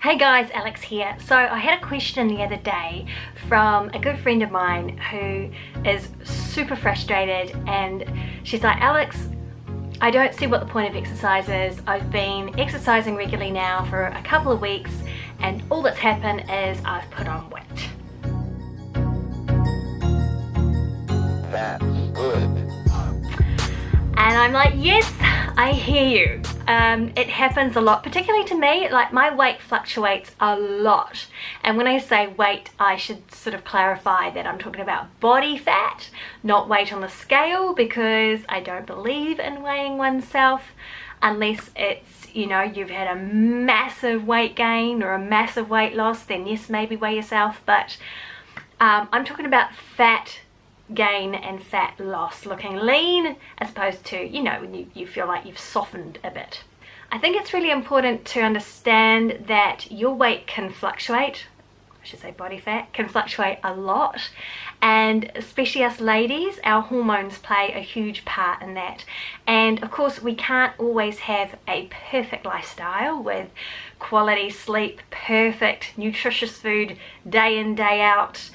Hey guys, Alex here. So I had a question the other day from a good friend of mine who is super frustrated, and she's like, Alex, I don't see what the point of exercise is. I've been exercising regularly now for a couple of weeks and all that's happened is I've put on weight. That's good. And I'm like, yes, I hear you. It happens a lot, particularly to me. Like, my weight fluctuates a lot. And when I say weight, I should sort of clarify that I'm talking about body fat, not weight on the scale, because I don't believe in weighing oneself unless it's, you know, you've had a massive weight gain or a massive weight loss. Then yes, maybe weigh yourself. But I'm talking about fat gain and fat loss, looking lean as opposed to, you know, when you feel like you've softened a bit. I think it's really important to understand that your weight can fluctuate. I should say body fat can fluctuate a lot, and especially us ladies, our hormones play a huge part in that. And of course we can't always have a perfect lifestyle with quality sleep, perfect nutritious food day in day out.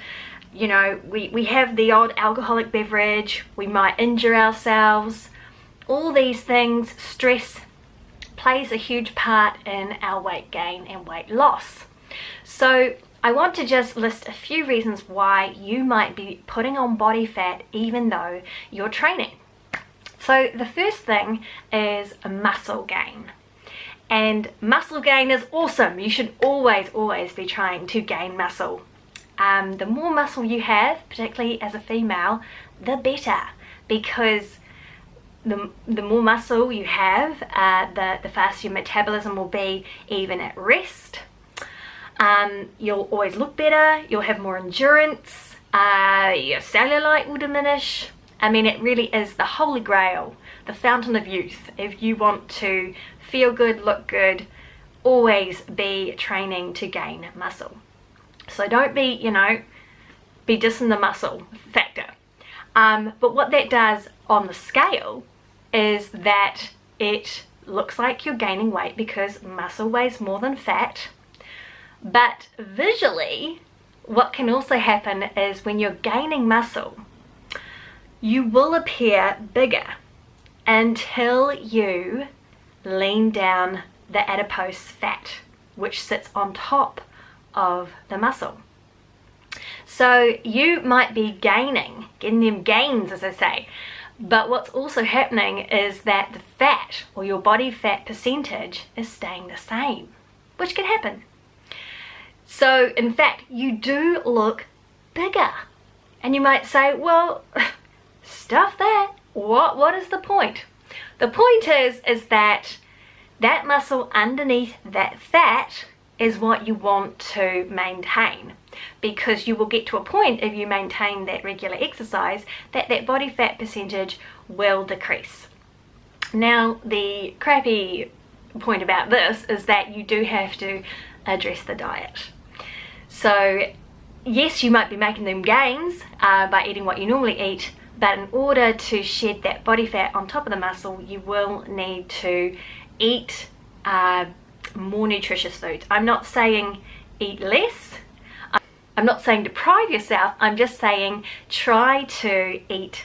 You know, we have the odd alcoholic beverage, we might injure ourselves. All these things, stress plays a huge part in our weight gain and weight loss. So I want to just list a few reasons why you might be putting on body fat even though you're training. So the first thing is muscle gain. And muscle gain is awesome. You should always be trying to gain muscle. The more muscle you have, particularly as a female, the better, because the more muscle you have, the faster your metabolism will be even at rest. You'll always look better, you'll have more endurance, your cellulite will diminish. I mean, it really is the holy grail, the fountain of youth. If you want to feel good, look good, always be training to gain muscle. So don't be, you know, be dissing the muscle factor. But what that does on the scale is that it looks like you're gaining weight because muscle weighs more than fat. But visually, what can also happen is when you're gaining muscle, you will appear bigger until you lean down the adipose fat, which sits on top of the muscle. So you might be getting them gains, as I say, but what's also happening is that the fat, or your body fat percentage, is staying the same, which can happen. So in fact, you do look bigger, and you might say, well, stuff that, what is the point? The point is that that muscle underneath that fat is what you want to maintain, because you will get to a point, if you maintain that regular exercise, that body fat percentage will decrease. Now, the crappy point about this is that you do have to address the diet. So yes, you might be making them gains by eating what you normally eat, but in order to shed that body fat on top of the muscle, you will need to eat more nutritious foods. I'm not saying eat less, I'm not saying deprive yourself, I'm just saying try to eat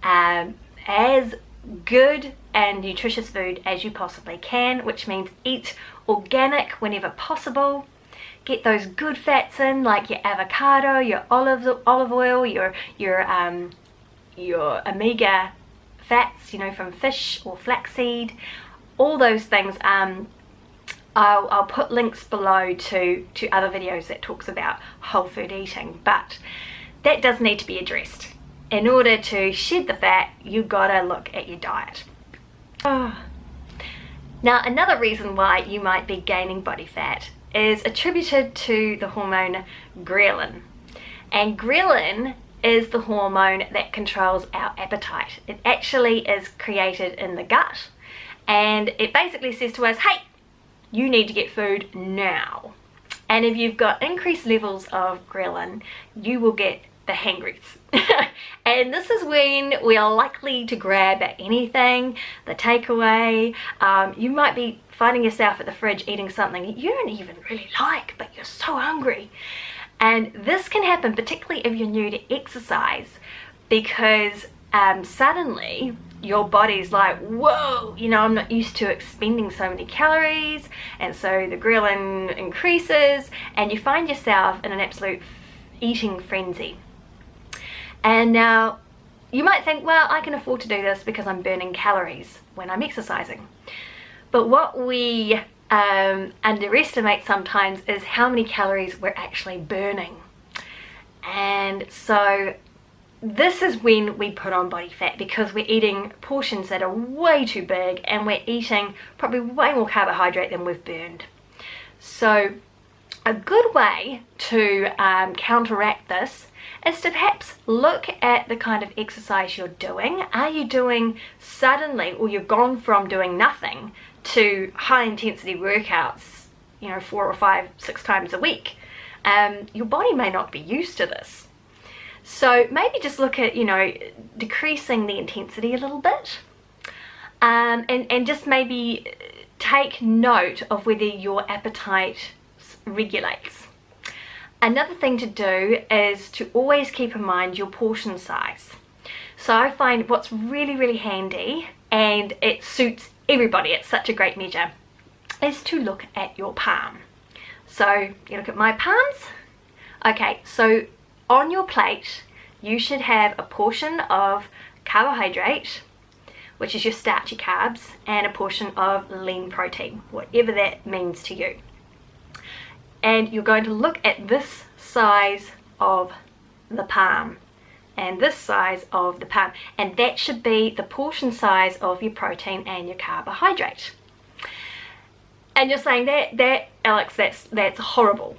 as good and nutritious food as you possibly can, which means eat organic whenever possible. Get those good fats in, like your avocado, your olive oil, your omega fats, you know, from fish or flaxseed, all those things. I'll put links below to other videos that talks about whole food eating, but that does need to be addressed. In order to shed the fat, you gotta look at your diet. Now, another reason why you might be gaining body fat is attributed to the hormone GHRELIN. And GHRELIN is the hormone that controls our appetite. It actually is created in the gut, and it basically says to us, hey, you need to get food now. And if you've got increased levels of GHRELIN, you will get the hangries. And this is when we are likely to grab at anything, the takeaway. You might be finding yourself at the fridge eating something you don't even really like, but you're so hungry. And this can happen particularly if you're new to exercise, because suddenly your body's like, whoa, you know, I'm not used to expending so many calories, and so the ghrelin increases and you find yourself in an absolute eating frenzy. And now you might think, well, I can afford to do this because I'm burning calories when I'm exercising. But what we underestimate sometimes is how many calories we're actually burning. And so this is when we put on body fat, because we're eating portions that are way too big and we're eating probably way more carbohydrate than we've burned. So a good way to counteract this is to perhaps look at the kind of exercise you're doing. Are you doing suddenly, or you've gone from doing nothing to high intensity workouts, you know, 4 or 5, 6 times a week? Your body may not be used to this. So maybe just look at, you know, decreasing the intensity a little bit, and just maybe take note of whether your appetite regulates. Another thing to do is to always keep in mind your portion size. So I find what's really, really handy, and it suits everybody, it's such a great measure, is to look at your palm. So you look at my palms. Okay, so on your plate you should have a portion of carbohydrate, which is your starchy carbs, and a portion of lean protein, whatever that means to you. And you're going to look at this size of the palm and this size of the palm, and that should be the portion size of your protein and your carbohydrate. And you're saying that Alex, that's horrible,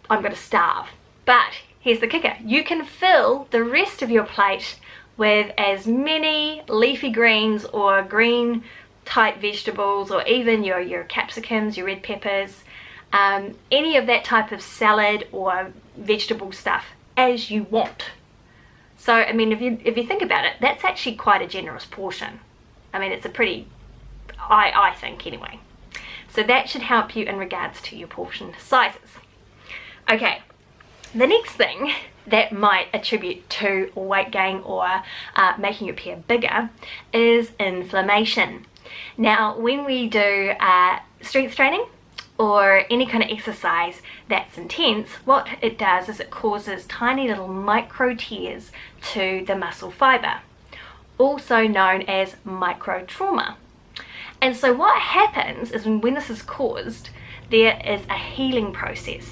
I'm going to starve. But here's the kicker: you can fill the rest of your plate with as many leafy greens or green type vegetables, or even your capsicums, your red peppers, any of that type of salad or vegetable stuff as you want. So I mean, if you think about it, that's actually quite a generous portion. I mean, it's a pretty, I think anyway. So that should help you in regards to your portion sizes. Okay, the next thing that might attribute to weight gain or making you appear bigger is inflammation. Now, when we do strength training or any kind of exercise that's intense, what it does is it causes tiny little micro tears to the muscle fiber, also known as micro trauma. And so what happens is when this is caused, there is a healing process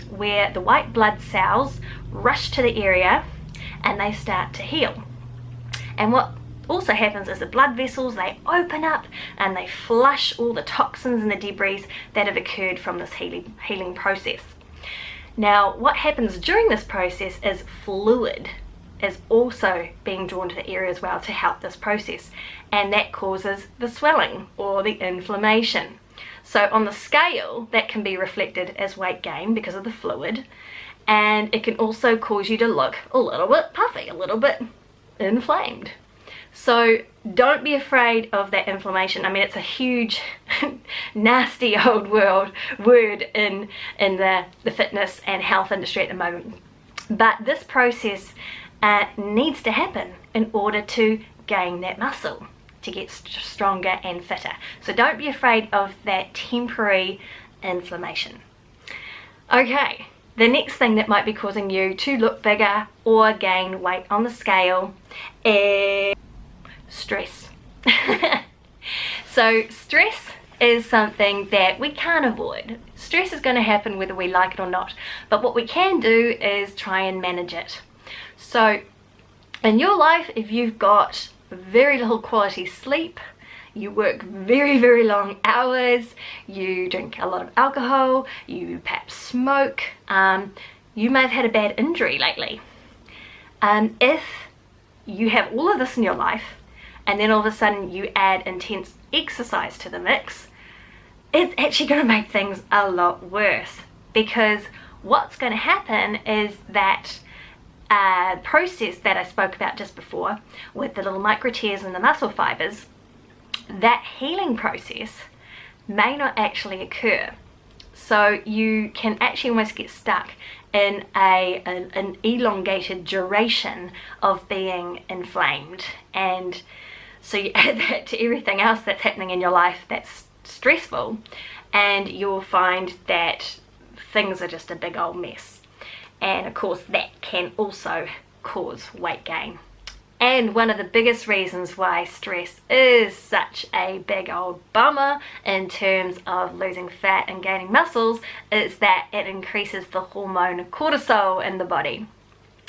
where the white blood cells rush to the area and they start to heal. And what also happens is the blood vessels, they open up and they flush all the toxins and the debris that have occurred from this healing process. Now, what happens during this process is fluid is also being drawn to the area as well to help this process, and that causes the swelling or the inflammation. So on the scale, that can be reflected as weight gain because of the fluid, and it can also cause you to look a little bit puffy, a little bit inflamed. So don't be afraid of that inflammation. I mean, it's a huge nasty old word in the fitness and health industry at the moment, but this process needs to happen in order to gain that muscle, to get stronger and fitter. So don't be afraid of that temporary inflammation. Okay, the next thing that might be causing you to look bigger or gain weight on the scale is stress. So stress is something that we can't avoid. Stress is going to happen whether we like it or not, but what we can do is try and manage it. So in your life, if you've got very little quality sleep, you work very, very long hours, you drink a lot of alcohol, you perhaps smoke, you may have had a bad injury lately. If you have all of this in your life, and then all of a sudden you add intense exercise to the mix, it's actually going to make things a lot worse, because what's going to happen is that process that I spoke about just before with the little micro tears in the muscle fibers, that healing process may not actually occur. So you can actually almost get stuck in an elongated duration of being inflamed. And so you add that to everything else that's happening in your life that's stressful, and you'll find that things are just a big old mess. And of course that can also cause weight gain. And one of the biggest reasons why stress is such a big old bummer in terms of losing fat and gaining muscles is that it increases the hormone cortisol in the body.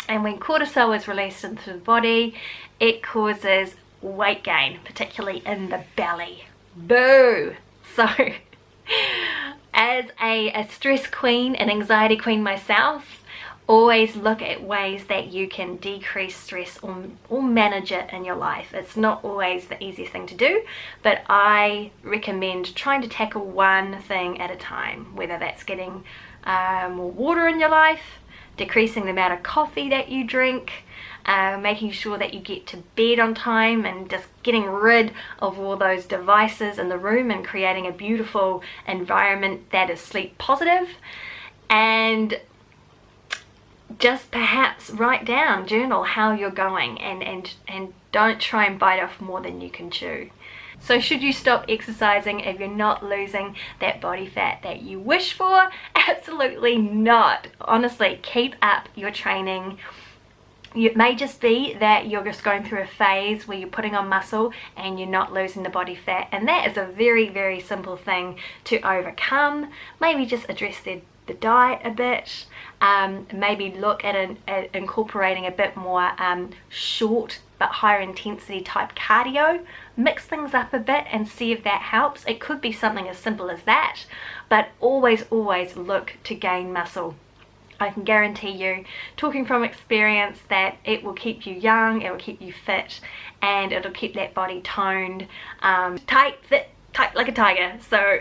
And when cortisol is released into the body, it causes weight gain, particularly in the belly. Boo! So, as a stress queen, an anxiety queen myself, always look at ways that you can decrease stress or manage it in your life. It's not always the easiest thing to do, but I recommend trying to tackle one thing at a time, whether that's getting more water in your life, decreasing the amount of coffee that you drink, making sure that you get to bed on time, and just getting rid of all those devices in the room and creating a beautiful environment that is sleep positive. And just perhaps write down, journal how you're going, and don't try and bite off more than you can chew. So should you stop exercising if you're not losing that body fat that you wish for? Absolutely not. Honestly, keep up your training. It may just be that you're just going through a phase where you're putting on muscle and you're not losing the body fat, and that is a very, very simple thing to overcome. Maybe just address the diet a bit, maybe look at incorporating a bit more short but higher intensity type cardio. Mix things up a bit and see if that helps. It could be something as simple as that, but always look to gain muscle. I can guarantee you, talking from experience, that it will keep you young, it will keep you fit, and it'll keep that body toned, tight, fit, tight like a tiger. So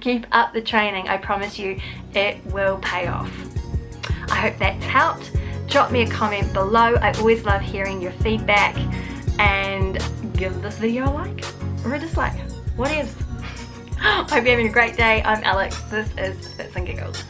keep up the training. I promise you it will pay off. I hope that's helped. Drop me a comment below. I always love hearing your feedback, and give this video a like or a dislike, whatever. Hope you're having a great day. I'm Alex. This is Fits and Giggles.